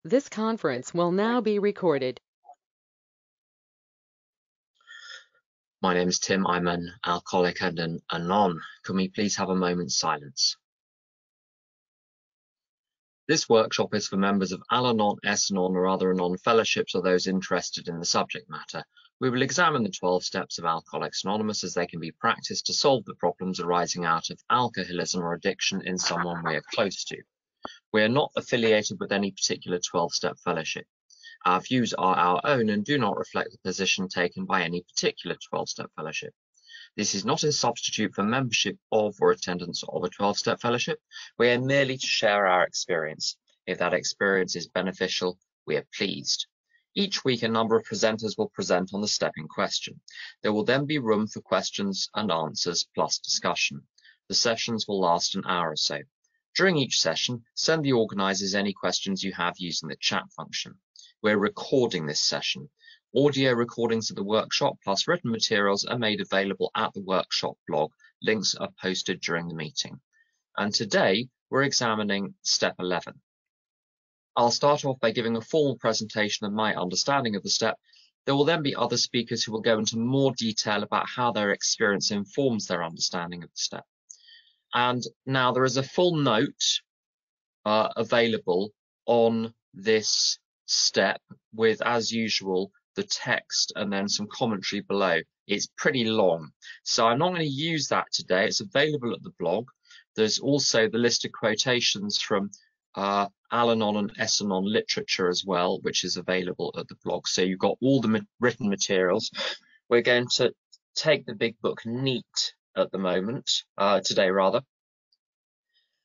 This conference will now be recorded. My name is Tim. I'm an alcoholic and an Anon. Can we please have a moment's silence? This workshop is for members of Al-Anon, S-Anon or other Anon fellowships or those interested in the subject matter. We will examine the 12 steps of Alcoholics Anonymous as they can be practiced to solve the problems arising out of alcoholism or addiction in someone we are close to. We are not affiliated with any particular 12-step fellowship. Our views are our own and do not reflect the position taken by any particular 12-step fellowship. This is not a substitute for membership of or attendance of a 12-step fellowship. We are merely to share our experience. If that experience is beneficial, we are pleased. Each week, a number of presenters will present on the step in question. There will then be room for questions and answers plus discussion. The sessions will last an hour or so. During each session, send the organisers any questions you have using the chat function. We're recording this session. Audio recordings of the workshop plus written materials are made available at the workshop blog. Links are posted during the meeting. And today we're examining step 11. I'll start off by giving a formal presentation of my understanding of the step. There will then be other speakers who will go into more detail about how their experience informs their understanding of the step. And now there is a full note available on this step with, as usual, the text and then some commentary below. It's pretty long, so I'm not going to use that today. It's available at the blog. There's also the list of quotations from Al-Anon and S-Anon literature as well, which is available at the blog. So you've got all the written materials. We're going to take the big book neat at the moment, today rather.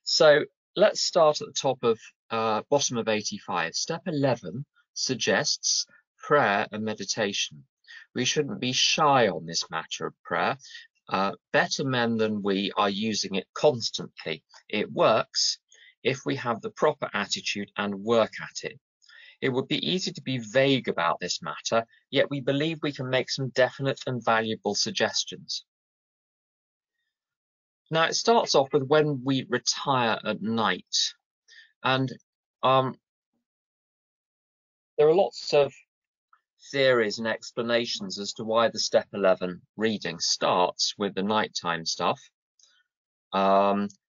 So let's start at the top of bottom of 85. Step 11 suggests prayer and meditation. We shouldn't be shy on this matter of prayer. Better men than we are using it constantly. It works if we have the proper attitude and work at it. It would be easy to be vague about this matter, yet we believe we can make some definite and valuable suggestions. Now, it starts off with when we retire at night. And there are lots of theories and explanations as to why the step 11 reading starts with the nighttime stuff.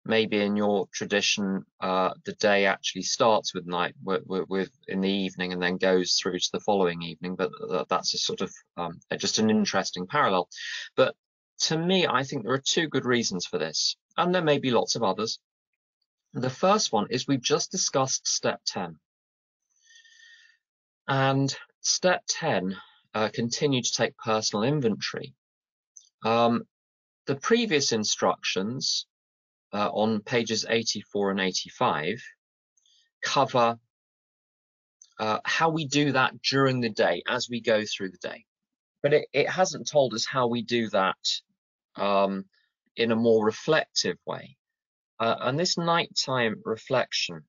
Maybe in your tradition, the day actually starts with night, with in the evening, and then goes through to the following evening. But that's a sort of just an interesting parallel. But to me, I think there are two good reasons for this, and there may be lots of others. The first one is we've just discussed step 10. And step 10, continue to take personal inventory. The previous instructions on pages 84 and 85 cover how we do that during the day as we go through the day. But it hasn't told us how we do that in a more reflective way. And this nighttime reflection,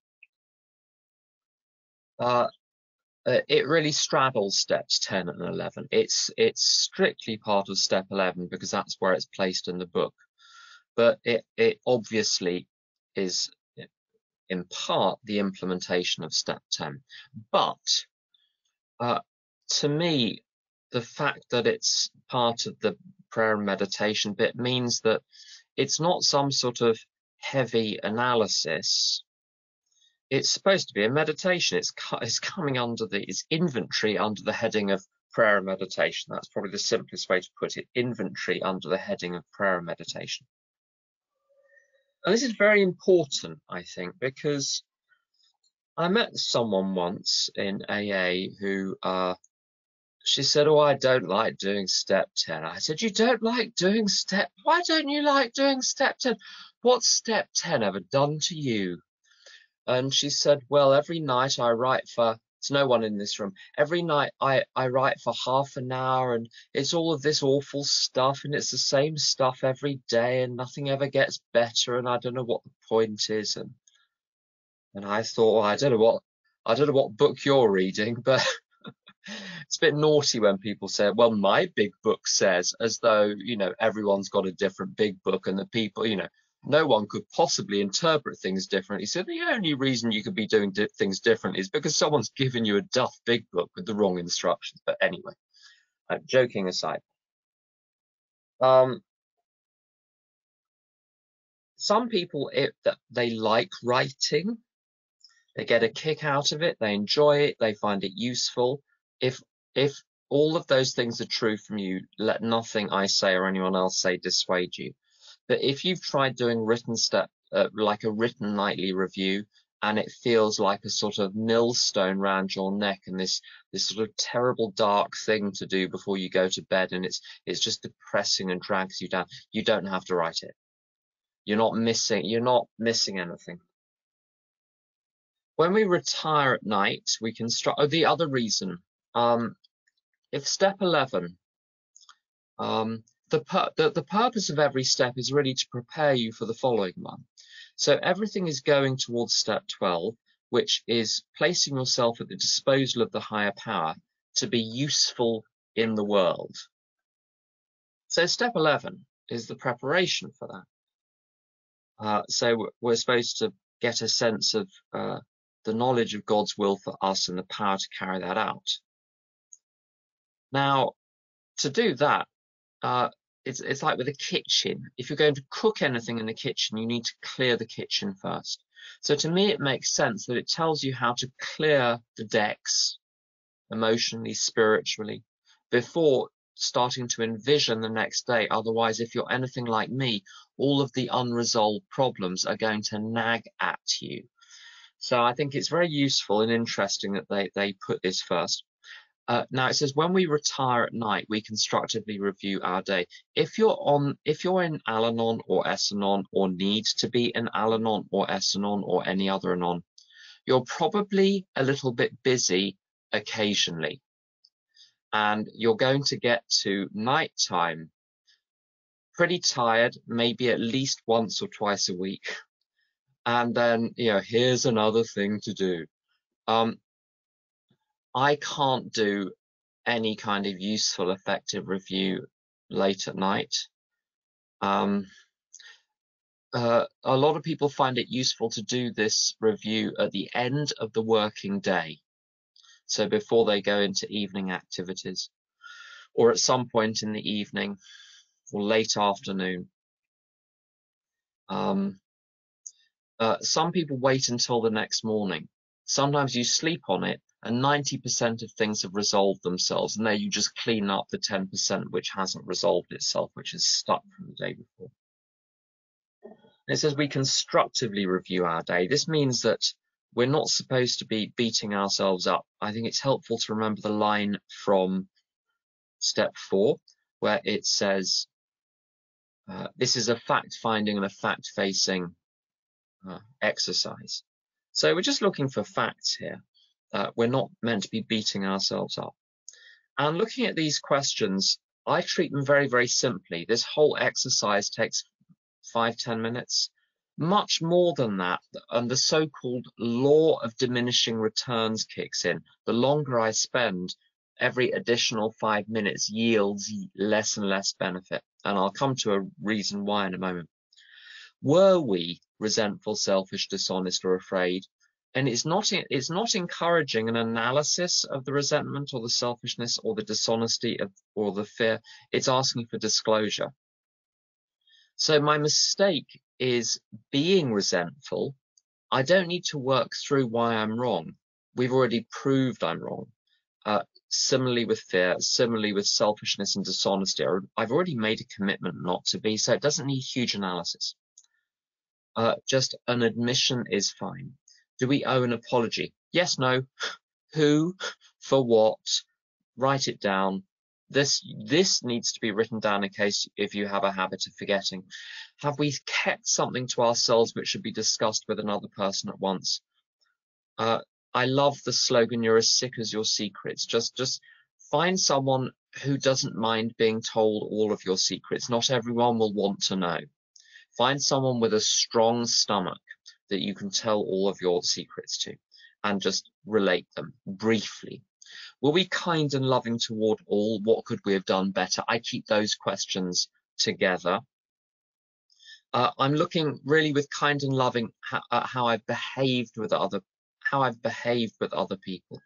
it really straddles steps 10 and 11. It's strictly part of step 11 because that's where it's placed in the book. But it obviously is in part the implementation of step 10. But to me, the fact that it's part of the prayer and meditation bit means that it's not some sort of heavy analysis. It's supposed to be a meditation. It's coming under it's inventory under the heading of prayer and meditation. That's probably the simplest way to put it. Inventory under the heading of prayer and meditation. And this is very important, I think, because I met someone once in AA who she said, "Oh, I don't like doing step 10. I said, "You don't like doing why don't you like doing step 10? What's step 10 ever done to you?" And she said, "Well, every night I write for," there's no one in this room, "every night I write for half an hour and it's all of this awful stuff and it's the same stuff every day and nothing ever gets better and I don't know what the point is." And I thought, well, I don't know what book you're reading, but it's a bit naughty when people say, "Well, my big book says," as though, everyone's got a different big book and the people, no one could possibly interpret things differently. So the only reason you could be doing things differently is because someone's given you a duff big book with the wrong instructions. But anyway, joking aside, some people, they like writing. They get a kick out of it. They enjoy it. They find it useful. If all of those things are true from you, let nothing I say or anyone else say dissuade you. But if you've tried doing like a written nightly review, and it feels like a sort of millstone round your neck and this sort of terrible dark thing to do before you go to bed, and it's just depressing and drags you down, you don't have to write it. You're not missing anything. When we retire at night, we can start. Oh, the other reason, if step 11, the purpose of every step is really to prepare you for the following one. So everything is going towards step 12, which is placing yourself at the disposal of the higher power to be useful in the world. So step 11 is the preparation for that. So we're supposed to get a sense of the knowledge of God's will for us and the power to carry that out. Now, to do that, it's like with a kitchen. If you're going to cook anything in the kitchen, you need to clear the kitchen first. So to me, it makes sense that it tells you how to clear the decks emotionally, spiritually, before starting to envision the next day. Otherwise, if you're anything like me, all of the unresolved problems are going to nag at you. So I think it's very useful and interesting that they put this first. Now it says, when we retire at night, we constructively review our day. If you're in Al-Anon or S-Anon, or need to be in Al-Anon or S-Anon or any other Anon, you're probably a little bit busy occasionally, and you're going to get to nighttime pretty tired, maybe at least once or twice a week, and then here's another thing to do. I can't do any kind of useful, effective review late at night. A lot of people find it useful to do this review at the end of the working day, so before they go into evening activities, or at some point in the evening or late afternoon. Some people wait until the next morning. Sometimes you sleep on it and 90% of things have resolved themselves, and there you just clean up the 10% which hasn't resolved itself, which is stuck from the day before. It says we constructively review our day. This means that we're not supposed to be beating ourselves up. I think it's helpful to remember the line from step 4, where it says, this is a fact-finding and a fact-facing exercise. So we're just looking for facts here. We're not meant to be beating ourselves up. And looking at these questions, I treat them very, very simply. This whole exercise takes 5-10 minutes, much more than that. And the so-called law of diminishing returns kicks in. The longer I spend, every additional 5 minutes yields less and less benefit. And I'll come to a reason why in a moment. Were we resentful, selfish, dishonest, or afraid? And it's not encouraging an analysis of the resentment or the selfishness or the dishonesty or the fear. It's asking for disclosure. So my mistake is being resentful. I don't need to work through why I'm wrong. We've already proved I'm wrong. Similarly with fear, similarly with selfishness and dishonesty, I've already made a commitment not to be, so it doesn't need huge analysis. Just an admission is fine. Do we owe an apology? Yes, no. Who? For what? Write it down. This needs to be written down in case if you have a habit of forgetting. Have we kept something to ourselves which should be discussed with another person at once? I love the slogan, you're as sick as your secrets. Just find someone who doesn't mind being told all of your secrets. Not everyone will want to know. Find someone with a strong stomach that you can tell all of your secrets to, and just relate them briefly. Were we kind and loving toward all? What could we have done better? I keep those questions together. I'm looking really with kind and loving at how I've behaved with other people.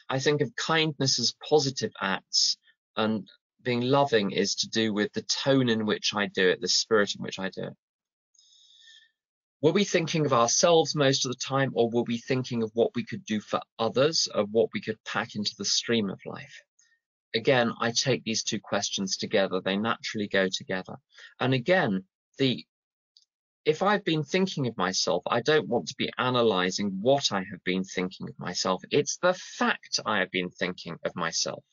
I think of kindness as positive acts, and being loving is to do with the tone in which I do it, the spirit in which I do it. Were we thinking of ourselves most of the time, or were we thinking of what we could do for others, of what we could pack into the stream of life? Again, I take these two questions together. They naturally go together. And again, if I've been thinking of myself, I don't want to be analyzing what I have been thinking of myself. It's the fact I have been thinking of myself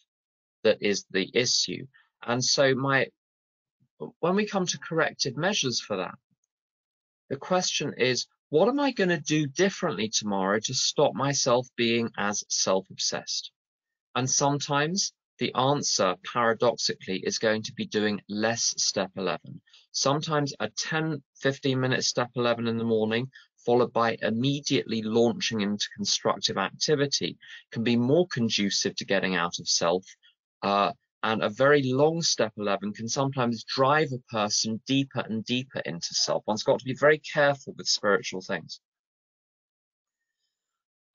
that is the issue. And so when we come to corrective measures for that, the question is, what am I going to do differently tomorrow to stop myself being as self-obsessed? And sometimes the answer, paradoxically, is going to be doing less step 11. Sometimes a 10, 15-minute step 11 in the morning, followed by immediately launching into constructive activity, can be more conducive to getting out of self. And a very long step 11 can sometimes drive a person deeper and deeper into self. One's got to be very careful with spiritual things.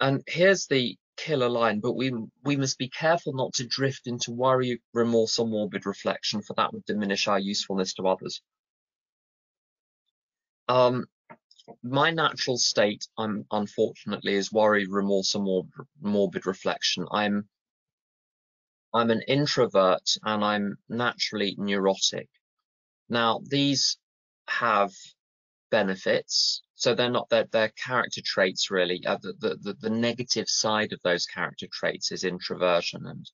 And here's the killer line, but we must be careful not to drift into worry, remorse, or morbid reflection, for that would diminish our usefulness to others. My natural state, unfortunately, is worry, remorse, or morbid reflection. I'm an introvert and I'm naturally neurotic. Now, these have benefits, so they're character traits, really. The negative side of those character traits is introversion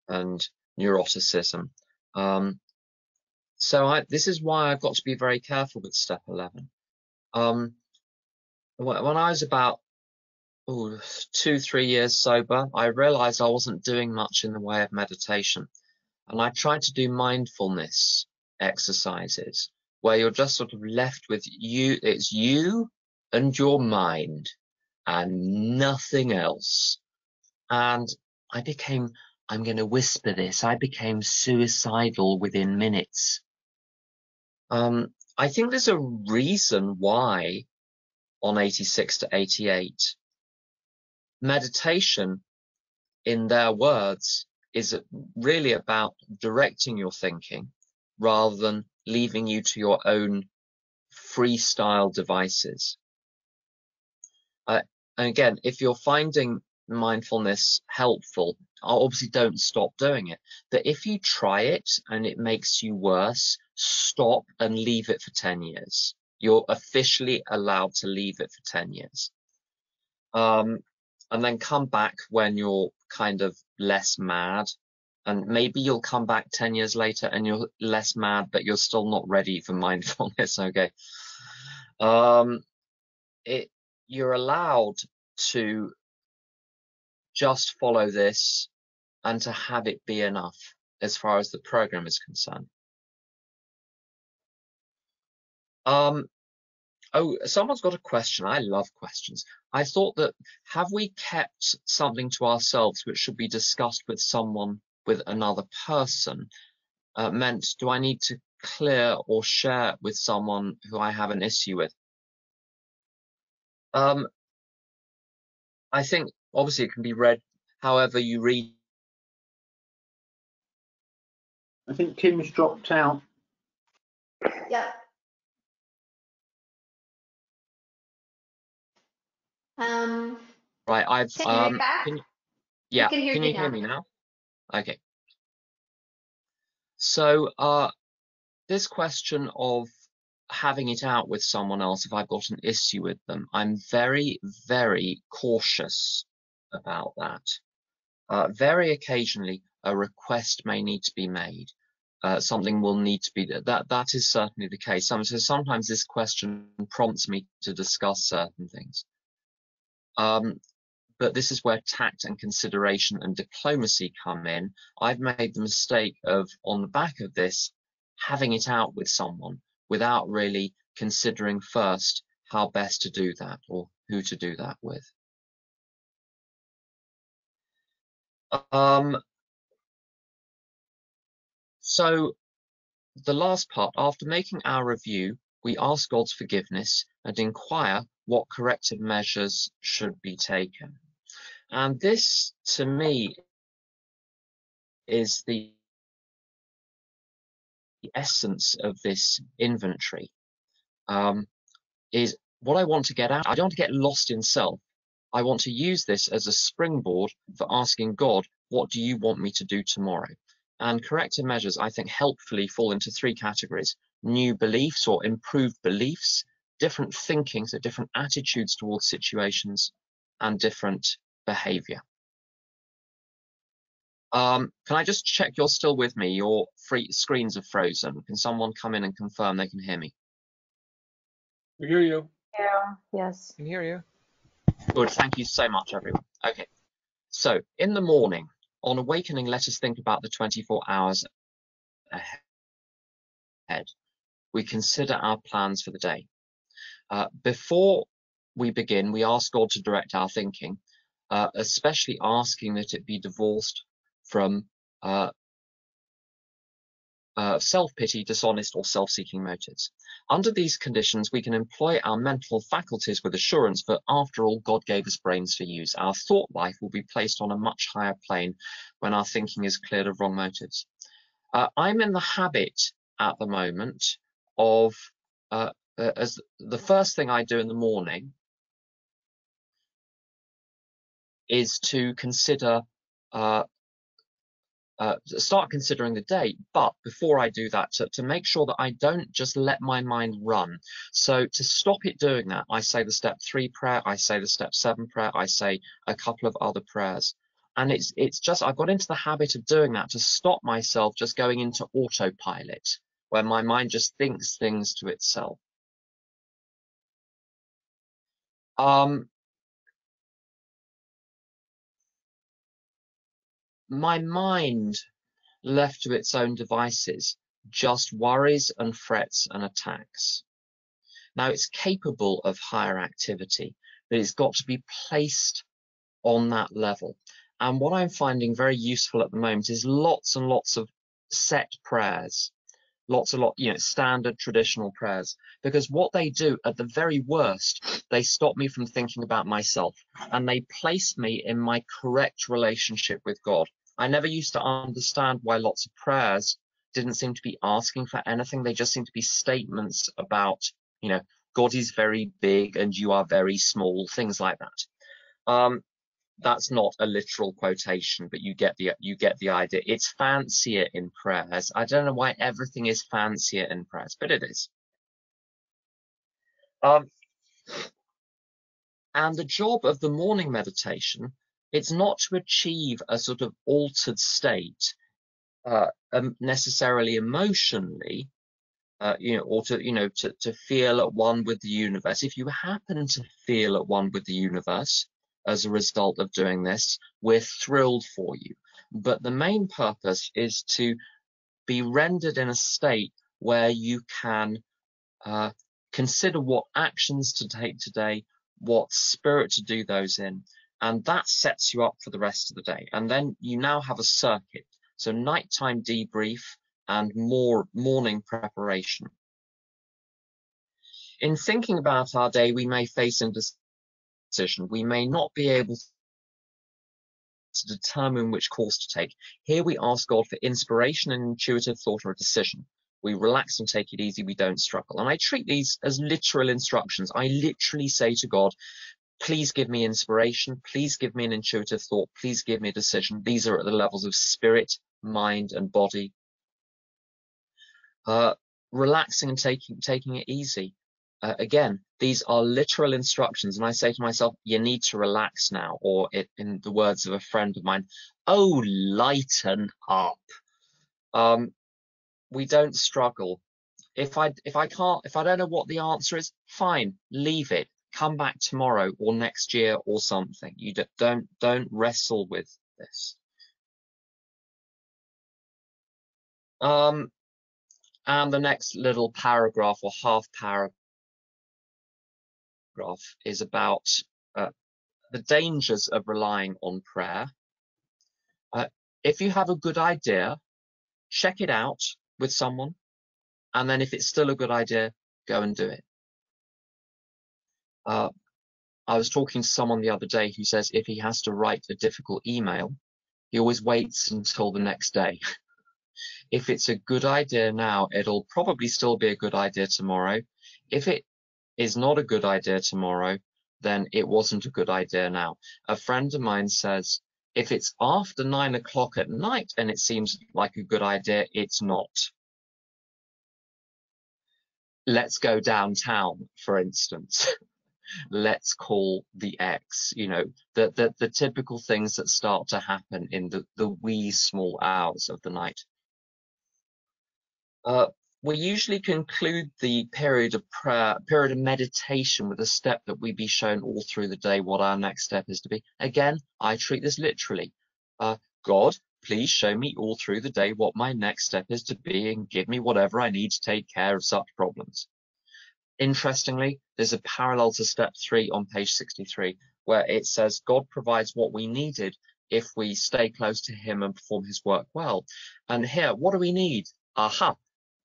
and neuroticism. So this is why I've got to be very careful with step 11. When I was about 2-3 years sober, I realized I wasn't doing much in the way of meditation, and I tried to do mindfulness exercises where you're just sort of left with you. It's you and your mind and nothing else. And I'm going to whisper this, I became suicidal within minutes. I think there's a reason why on 86 to 88, meditation, in their words, is really about directing your thinking rather than leaving you to your own freestyle devices. And again, if you're finding mindfulness helpful, obviously don't stop doing it. But if you try it and it makes you worse, stop and leave it for 10 years. You're officially allowed to leave it for 10 years. And then come back when you're kind of less mad. And maybe you'll come back 10 years later and you're less mad, but you're still not ready for mindfulness. Okay. You're allowed to just follow this and to have it be enough as far as the program is concerned. Oh, someone's got a question. I love questions. I thought that, have we kept something to ourselves which should be discussed with someone, with another person? Meant, do I need to clear or share with someone who I have an issue with? I think obviously it can be read however you read. I think Kim's dropped out. Yeah. Right, I've can you read back? Yeah, can you hear me now? Okay. So this question of having it out with someone else, if I've got an issue with them, I'm very, very cautious about that. Very occasionally, a request may need to be made. Something will need to be, that is certainly the case. So sometimes this question prompts me to discuss certain things. But this is where tact and consideration and diplomacy come in. I've made the mistake of, on the back of this, having it out with someone without really considering first how best to do that or who to do that with. So the last part, after making our review, we ask God's forgiveness and inquire what corrective measures should be taken. And this, to me, is the essence of this inventory. Is what I want to get out. I don't want to get lost in self. I want to use this as a springboard for asking God, what do you want me to do tomorrow? And corrective measures, I think, helpfully fall into three categories: new beliefs or improved beliefs, different thinking, so different attitudes towards situations, and different behavior. Can I just check you're still with me? Your screens are frozen. Can someone come in and confirm they can hear me? We hear you. Yeah, yes. Can hear you. Good, thank you so much, everyone. Okay, so in the morning, on awakening, let us think about the 24 hours ahead. We consider our plans for the day. Before we begin, we ask God to direct our thinking, especially asking that it be divorced from self-pity, dishonest, or self-seeking motives. Under these conditions, we can employ our mental faculties with assurance, for after all, God gave us brains to use. Our thought life will be placed on a much higher plane when our thinking is cleared of wrong motives. I'm in the habit at the moment of, as the first thing I do in the morning is to consider start considering the day, but before I do that, to make sure that I don't just let my mind run. So to stop it doing that, I say the step 3 prayer, I say the step 7 prayer, I say a couple of other prayers. And it's just, I've got into the habit of doing that to stop myself just going into autopilot, where my mind just thinks things to itself. My mind, left to its own devices, just worries and frets and attacks. Now, it's capable of higher activity, but it's got to be placed on that level. And what I'm finding very useful at the moment is lots and lots of set prayers, standard traditional prayers, because what they do at the very worst, they stop me from thinking about myself, and they place me in my correct relationship with God. I never used to understand why lots of prayers didn't seem to be asking for anything. They just seem to be statements about, God is very big and you are very small, things like that. That's not a literal quotation, but you get the idea. It's fancier in prayers. I don't know why everything is fancier in prayers, but it is. And the job of the morning meditation, it's not to achieve a sort of altered state, necessarily emotionally, or to feel at one with the universe. If you happen to feel at one with the universe as a result of doing this, we're thrilled for you. But the main purpose is to be rendered in a state where you can consider what actions to take today, what spirit to do those in, and that sets you up for the rest of the day. And then you now have a circuit. So nighttime debrief and more morning preparation. In thinking about our day, we may face indecision. We may not be able to determine which course to take. Here we ask God for inspiration and intuitive thought or a decision. We relax and take it easy. We don't struggle. And I treat these as literal instructions. I literally say to God, please give me inspiration. Please give me an intuitive thought. Please give me a decision. These are at the levels of spirit, mind, and body. Relaxing and taking it easy. Again, these are literal instructions, and I say to myself, you need to relax now, or in the words of a friend of mine, oh, lighten up. We don't struggle. If I don't know what the answer is, fine, leave it. Come back tomorrow or next year or something. You don't wrestle with this. And the next little paragraph or half paragraph is about the dangers of relying on prayer. If you have a good idea, check it out with someone. And then if it's still a good idea, go and do it. I was talking to someone the other day who says if he has to write a difficult email, he always waits until the next day. If it's a good idea now, it'll probably still be a good idea tomorrow. If it is not a good idea tomorrow, then it wasn't a good idea now. A friend of mine says, if it's after 9 o'clock at night and it seems like a good idea, it's not. Let's go downtown, for instance. Let's call the ex, you know, the typical things that start to happen in the wee small hours of the night. We usually conclude the period of prayer, period of meditation with a step that we be shown all through the day what our next step is to be. Again, I treat this literally. God, please show me all through the day what my next step is to be and give me whatever I need to take care of such problems. Interestingly, there's a parallel to step 3 on page 63, where it says God provides what we needed if we stay close to him and perform his work well. And here, what do we need? Aha.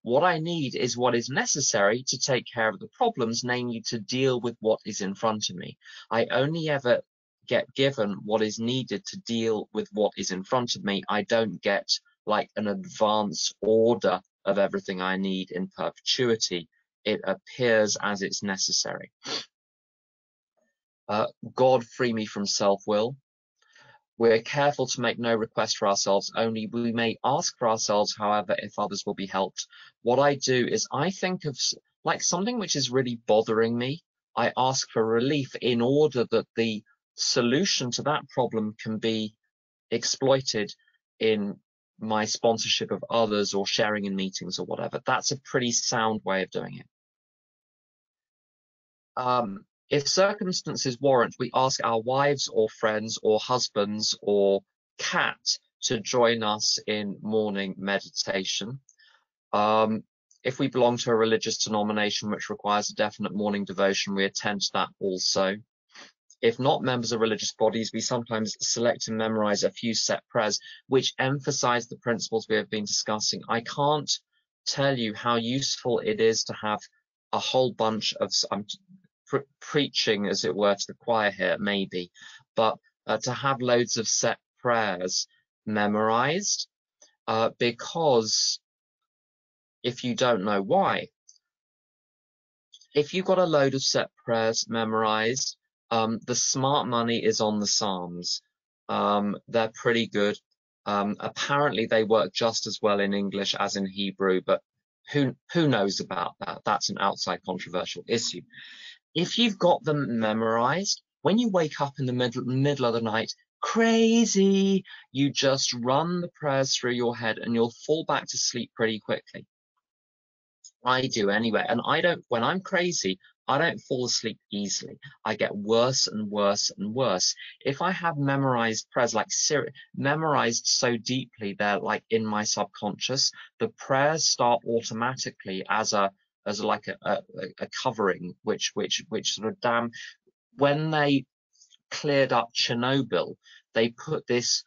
What I need is what is necessary to take care of the problems, namely to deal with what is in front of me. I only ever get given what is needed to deal with what is in front of me. I don't get like an advance order of everything I need in perpetuity. It appears as it's necessary. God, free me from self-will. We're careful to make no request for ourselves only. We may ask for ourselves, however, if others will be helped. What I do is I think of like something which is really bothering me. I ask for relief in order that the solution to that problem can be exploited in my sponsorship of others or sharing in meetings or whatever. That's a pretty sound way of doing it. If circumstances warrant, we ask our wives or friends or husbands or cat to join us in morning meditation. If we belong to a religious denomination which requires a definite morning devotion, we attend to that also. If not members of religious bodies, we sometimes select and memorize a few set prayers which emphasize the principles we have been discussing. I can't tell you how useful it is to have a whole bunch of preaching, as it were, to the choir here, maybe, but to have loads of set prayers memorized, because if you don't know why, if you've got a load of set prayers memorized, the smart money is on the Psalms. They're pretty good. Apparently they work just as well in English as in Hebrew, but who knows about that? That's an outside controversial issue. If you've got them memorized, when you wake up in the middle of the night, crazy, you just run the prayers through your head and you'll fall back to sleep pretty quickly. I do anyway. And when I'm crazy, I don't fall asleep easily. I get worse and worse and worse. If I have memorized prayers, like memorized so deeply, they're like in my subconscious, the prayers start automatically as a covering, which sort of when they cleared up Chernobyl, they put this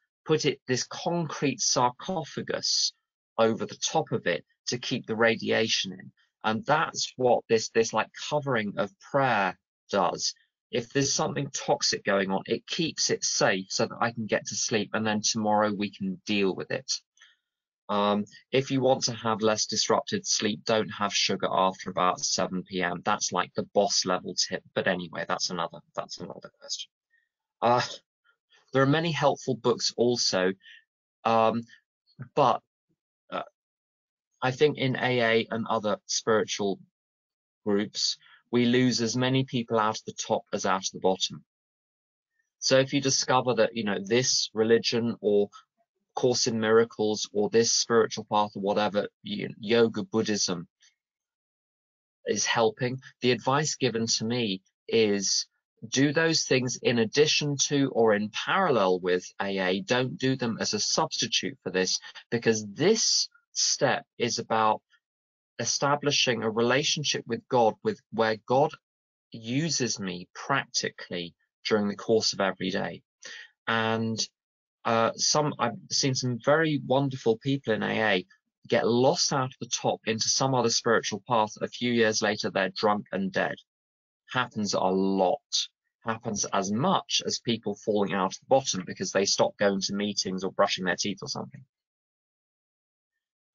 concrete sarcophagus over the top of it to keep the radiation in. And that's what this like covering of prayer does. If there's something toxic going on, it keeps it safe so that I can get to sleep, and then tomorrow we can deal with it. If you want to have less disrupted sleep, don't have sugar after about 7 p.m. That's like the boss level tip. But anyway, that's another question. There are many helpful books also, but I think in AA and other spiritual groups, we lose as many people out of the top as out of the bottom. So if you discover that, you know, this religion or Course in Miracles or this spiritual path or whatever, yoga, Buddhism is helping, the advice given to me is do those things in addition to or in parallel with AA. Don't do them as a substitute for this, because this step is about establishing a relationship with God, where God uses me practically during the course of every day. And I've seen some very wonderful people in AA get lost out of the top into some other spiritual path. A few years later, they're drunk and dead. Happens a lot. Happens as much as people falling out of the bottom because they stop going to meetings or brushing their teeth or something.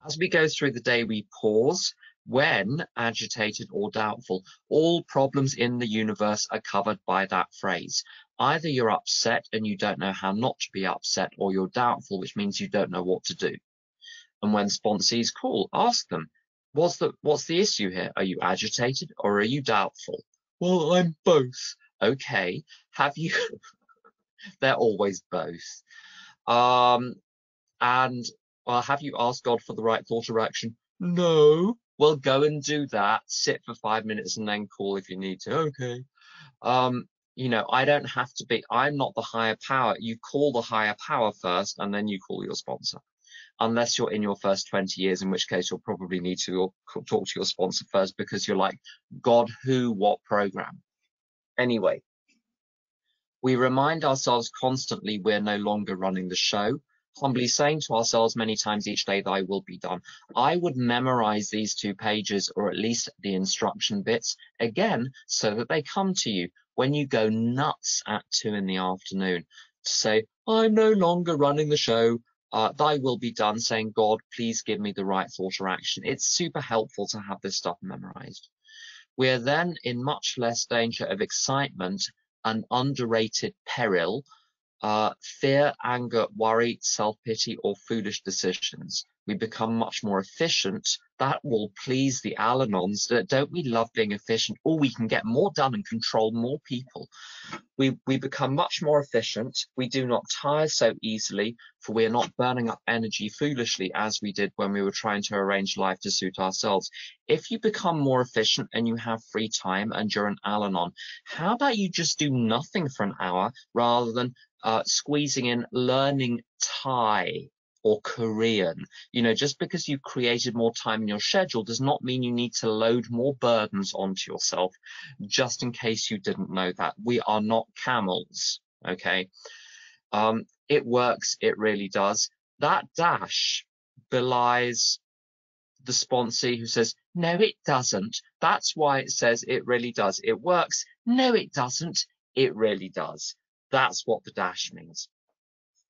As we go through the day, we pause when agitated or doubtful. All problems in the universe are covered by that phrase. Either you're upset and you don't know how not to be upset, or you're doubtful, which means you don't know what to do. And when sponsees call, ask them, what's the issue here? Are you agitated or are you doubtful? Well, I'm both. Okay. Have you? They're always both. And well, have you asked God for the right thought or action? No. Well, go and do that. Sit for 5 minutes and then call if you need to. Okay. You know, I don't have to be. I'm not the higher power. You call the higher power first, and then you call your sponsor. Unless you're in your first 20 years, in which case you'll probably need to talk to your sponsor first, because you're like, God, who, what program? Anyway, we remind ourselves constantly we're no longer running the show, humbly saying to ourselves many times each day, thy will be done. I would memorize these 2 pages, or at least the instruction bits, again, so that they come to you when you go nuts at 2 in the afternoon to say, I'm no longer running the show. Thy will be done, saying, God, please give me the right thought or action. It's super helpful to have this stuff memorized. We're then in much less danger of excitement and underrated peril, fear, anger, worry, self-pity, or foolish decisions. We become much more efficient. That will please the Al-Anons. Don't we love being efficient? Oh, we can get more done and control more people. We become much more efficient. We do not tire so easily, for we are not burning up energy foolishly as we did when we were trying to arrange life to suit ourselves. If you become more efficient and you have free time and you're an Al-Anon, how about you just do nothing for an hour rather than squeezing in learning Thai or Korean? You know, just because you created more time in your schedule does not mean you need to load more burdens onto yourself, just in case you didn't know that. We are not camels, okay? It works, it really does. That dash belies the sponsee who says, no, it doesn't. That's why it says it really does. It works. No, it doesn't. It really does. That's what the dash means.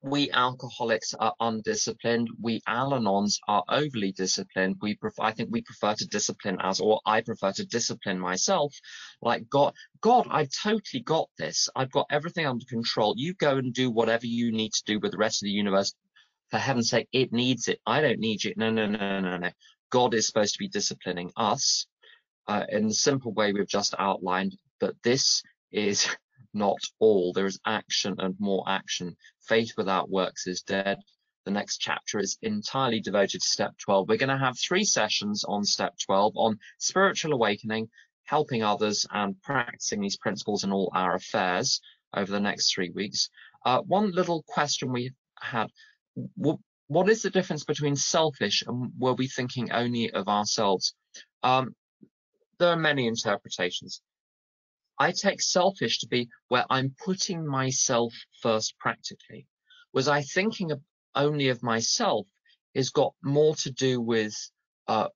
We alcoholics are undisciplined. We Al-Anons are overly disciplined. I think we prefer to discipline us, or I prefer to discipline myself. Like, God, I've totally got this. I've got everything under control. You go and do whatever you need to do with the rest of the universe. For heaven's sake, it needs it. I don't need you. No. God is supposed to be disciplining us in the simple way we've just outlined. But this is not all. There is action and more action. Faith without works is dead. The next chapter is entirely devoted to step 12. We're going to have 3 sessions on step 12 on spiritual awakening, helping others, and practicing these principles in all our affairs over the next 3 weeks. One little question we had, what is the difference between selfish and were we thinking only of ourselves? There are many interpretations. I take selfish to be where I'm putting myself first practically. Was I thinking only of myself has got more to do with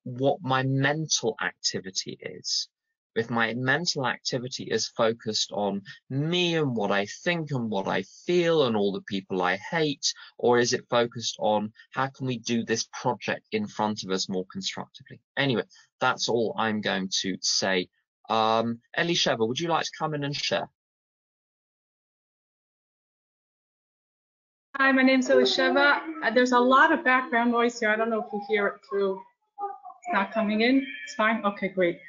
what my mental activity is. If my mental activity is focused on me and what I think and what I feel and all the people I hate, or is it focused on how can we do this project in front of us more constructively? Anyway, that's all I'm going to say. Elisheva, would you like to come in and share? Hi, my name's Elisheva. There's a lot of background noise here. I don't know if you hear it through. It's not coming in. It's fine. Okay, great.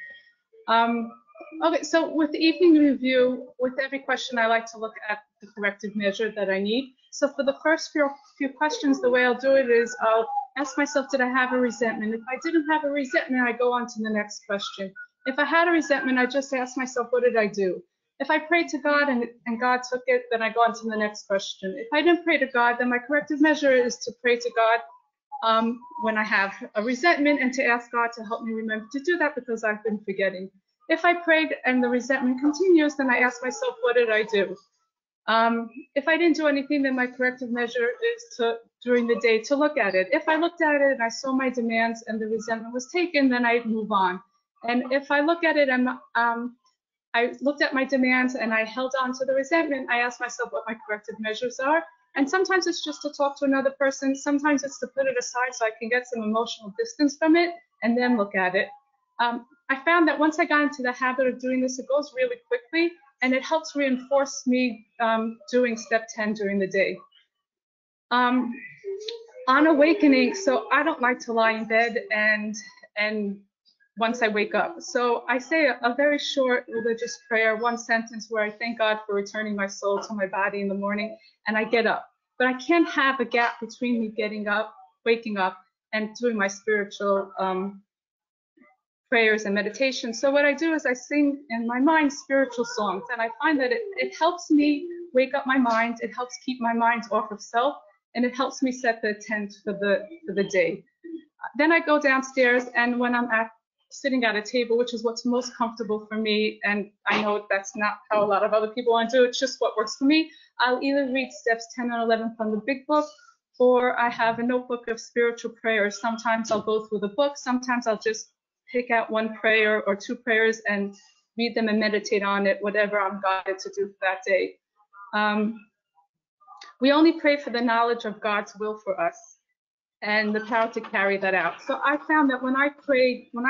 Okay, so with the evening review, with every question, I like to look at the corrective measure that I need. So for the first few questions, the way I'll do it is I'll ask myself, did I have a resentment? If I didn't have a resentment, I go on to the next question. If I had a resentment, I just ask myself, what did I do? If I prayed to God and God took it, then I go on to the next question. If I didn't pray to God, then my corrective measure is to pray to God when I have a resentment and to ask God to help me remember to do that because I've been forgetting. If I prayed and the resentment continues, then I ask myself, what did I do? If I didn't do anything, then my corrective measure is to during the day to look at it. If I looked at it and I saw my demands and the resentment was taken, then I'd move on. And if I look at it and I looked at my demands and I held on to the resentment, I asked myself what my corrective measures are. And sometimes it's just to talk to another person. Sometimes it's to put it aside so I can get some emotional distance from it and then look at it. I found that once I got into the habit of doing this, it goes really quickly and it helps reinforce me doing step 10 during the day. On awakening, so I don't like to lie in bed and once I wake up. So I say a very short religious prayer, one sentence where I thank God for returning my soul to my body in the morning, and I get up. But I can't have a gap between me getting up, waking up, and doing my spiritual prayers and meditation. So what I do is I sing in my mind spiritual songs, and I find that it helps me wake up my mind, it helps keep my mind off of self, and it helps me set the intent for the day. Then I go downstairs, and when I'm sitting at a table, which is what's most comfortable for me, and I know that's not how a lot of other people want to do it, it's just what works for me. I'll either read steps 10 or 11 from the big book, or I have a notebook of spiritual prayers. Sometimes I'll go through the book, sometimes I'll just pick out one prayer or two prayers and read them and meditate on it, whatever I'm guided to do for that day. We only pray for the knowledge of God's will for us and the power to carry that out. So I found that when I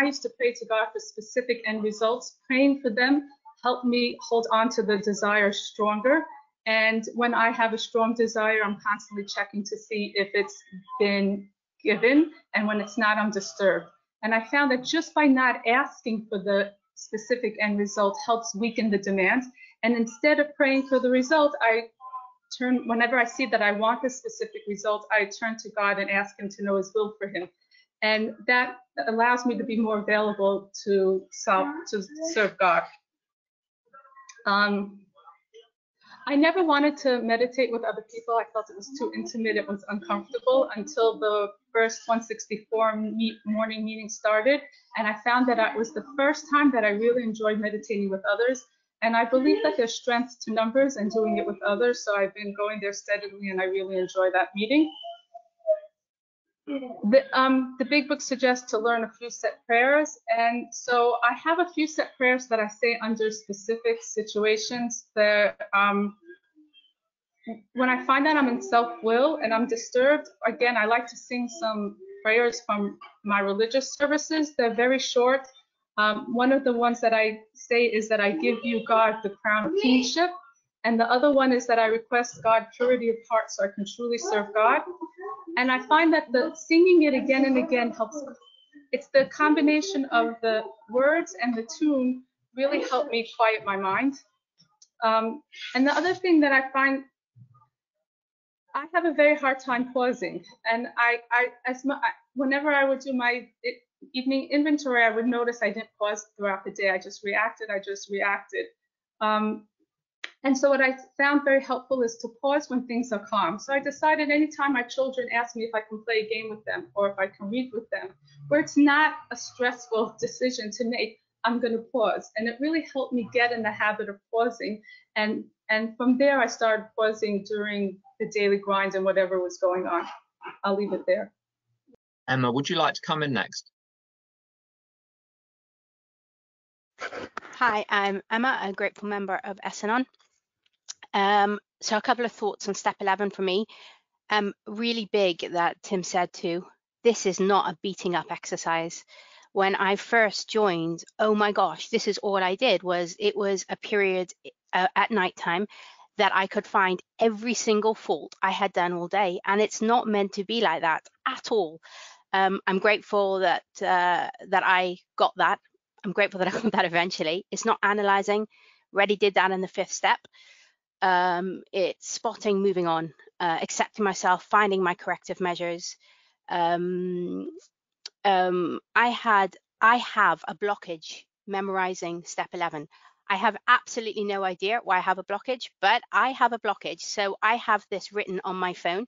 used to pray to God for specific end results, praying for them helped me hold on to the desire stronger. And when I have a strong desire, I'm constantly checking to see if it's been given. And when it's not, I'm disturbed. And I found that just by not asking for the specific end result helps weaken the demand. And instead of praying for the result, whenever I see that I want the specific result, I turn to God and ask him to know his will for him. And that allows me to be more available to serve God. I never wanted to meditate with other people. I felt it was too intimate, it was uncomfortable until the first 164 morning meeting started. And I found that it was the first time that I really enjoyed meditating with others. And I believe that there's strength to numbers and doing it with others. So I've been going there steadily and I really enjoy that meeting. The big book suggests to learn a few set prayers. And so I have a few set prayers that I say under specific situations that when I find that I'm in self-will and I'm disturbed, again, I like to sing some prayers from my religious services. They're very short. One of the ones that I say is that I give you, God, the crown of kingship. And the other one is that I request, God, purity of heart so I can truly serve God. And I find that the singing it again and again helps. It's the combination of the words and the tune really help me quiet my mind. And the other thing that I find, I have a very hard time pausing. And whenever I would do my evening inventory, I would notice I didn't pause throughout the day. I just reacted. And so what I found very helpful is to pause when things are calm. So I decided anytime my children ask me if I can play a game with them or if I can read with them, where it's not a stressful decision to make, I'm going to pause. And it really helped me get in the habit of pausing. And from there, I started pausing during the daily grind and whatever was going on. I'll leave it there. Emma, would you like to come in next? Hi, I'm Emma, a grateful member of S-Anon. So a couple of thoughts on step 11 for me. Really big that Tim said too, this is not a beating up exercise. When I first joined, oh my gosh, this is all I did it was a period at nighttime that I could find every single fault I had done all day. And it's not meant to be like that at all. I'm grateful that I got that. I'm grateful that I got that eventually. It's not analyzing. Already did that in the 5th step. It's spotting, moving on, accepting myself, finding my corrective measures. I have a blockage memorizing step 11. I have absolutely no idea why I have a blockage, but I have a blockage. So I have this written on my phone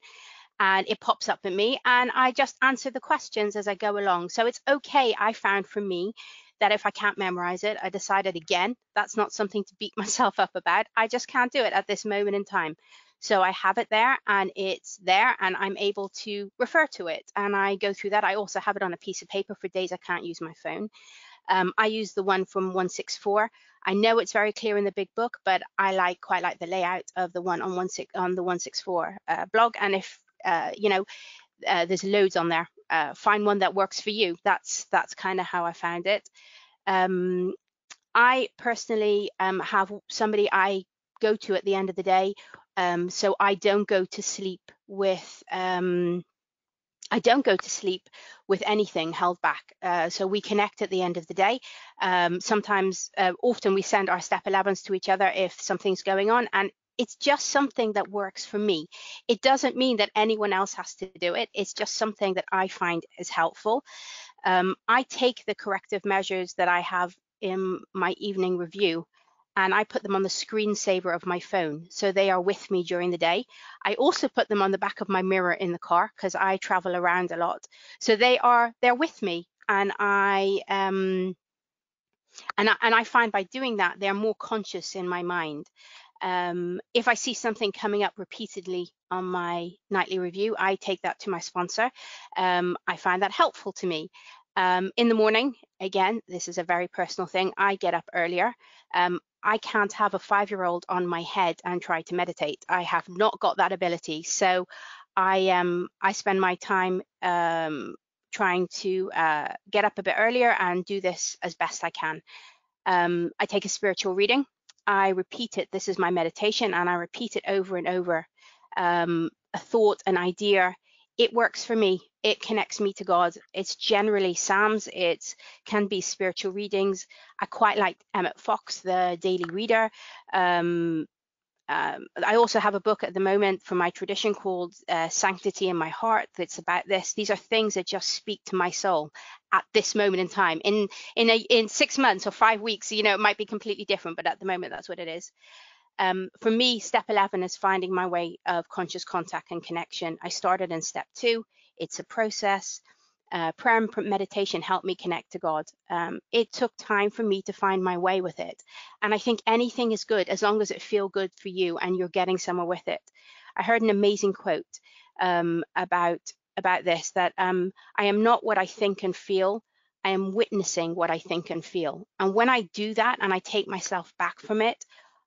and it pops up at me and I just answer the questions as I go along. So it's okay, I found for me, that if I can't memorize it, I decided again, that's not something to beat myself up about. I just can't do it at this moment in time. So I have it there, and it's there, and I'm able to refer to it, and I go through that. I also have it on a piece of paper for days I can't use my phone. I use the one from 164. I know it's very clear in the big book, but I quite like the layout of the one on the 164 blog. And if there's loads on there, find one that works for you. That's kind of how I found it. I personally have somebody I go to at the end of the day, so I don't go to sleep with anything held back. So we connect at the end of the day. Often we send our step 11s to each other if something's going on, and it's just something that works for me. It doesn't mean that anyone else has to do it. It's just something that I find is helpful. I take the corrective measures that I have in my evening review, and I put them on the screensaver of my phone, so they are with me during the day. I also put them on the back of my mirror in the car because I travel around a lot, so they're with me, and I find by doing that they're more conscious in my mind. If I see something coming up repeatedly on my nightly review, I take that to my sponsor. I find that helpful to me. In the morning, again, this is a very personal thing, I get up earlier. I can't have a 5-year-old on my head and try to meditate. I have not got that ability. So I spend my time trying to get up a bit earlier and do this as best I can. I take a spiritual reading. I repeat it. This is my meditation, and I repeat it over and over. A thought, an idea. It works for me. It connects me to God. It's generally Psalms. It can be spiritual readings. I quite like Emmett Fox, the Daily Reader. I also have a book at the moment from my tradition called Sanctity in My Heart. That's about this. These are things that just speak to my soul at this moment in time. In 6 months or 5 weeks, it might be completely different, but at the moment, that's what it is. For me, step 11 is finding my way of conscious contact and connection. I started in step 2. It's a process. Prayer and meditation helped me connect to God. It took time for me to find my way with it. And I think anything is good as long as it feels good for you and you're getting somewhere with it. I heard an amazing quote about this, that I am not what I think and feel. I am witnessing what I think and feel. And when I do that and I take myself back from it,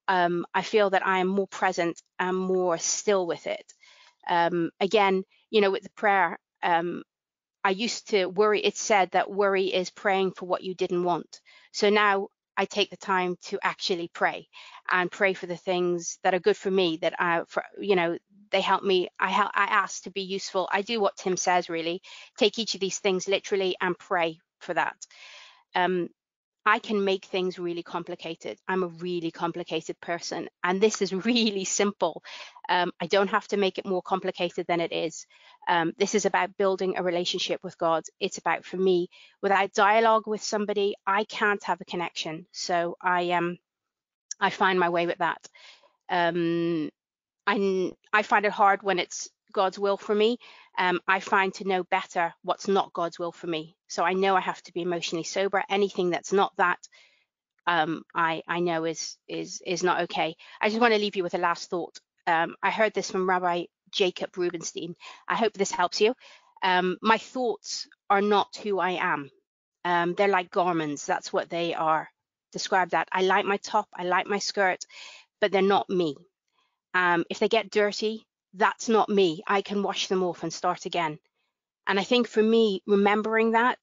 I feel that I am more present and more still with it. Again, with the prayer, I used to worry. It's said that worry is praying for what you didn't want. So now I take the time to actually pray and pray for the things that are good for me, that they help me. I ask to be useful. I do what Tim says, really. Take each of these things literally and pray for that. I can make things really complicated. I'm a really complicated person, and this is really simple. I don't have to make it more complicated than it is. This is about building a relationship with God. It's about, for me, without dialogue with somebody, I can't have a connection. So I find my way with that. I find it hard when it's God's will for me. I find to know better what's not God's will for me. So I know I have to be emotionally sober. Anything that's not that, I know is not okay. I just want to leave you with a last thought. I heard this from Rabbi Jacob Rubenstein. I hope this helps you. My thoughts are not who I am. They're like garments. That's what they are described at. I like my top, I like my skirt, but they're not me. If they get dirty, that's not me. I can wash them off and start again. And I think for me, remembering that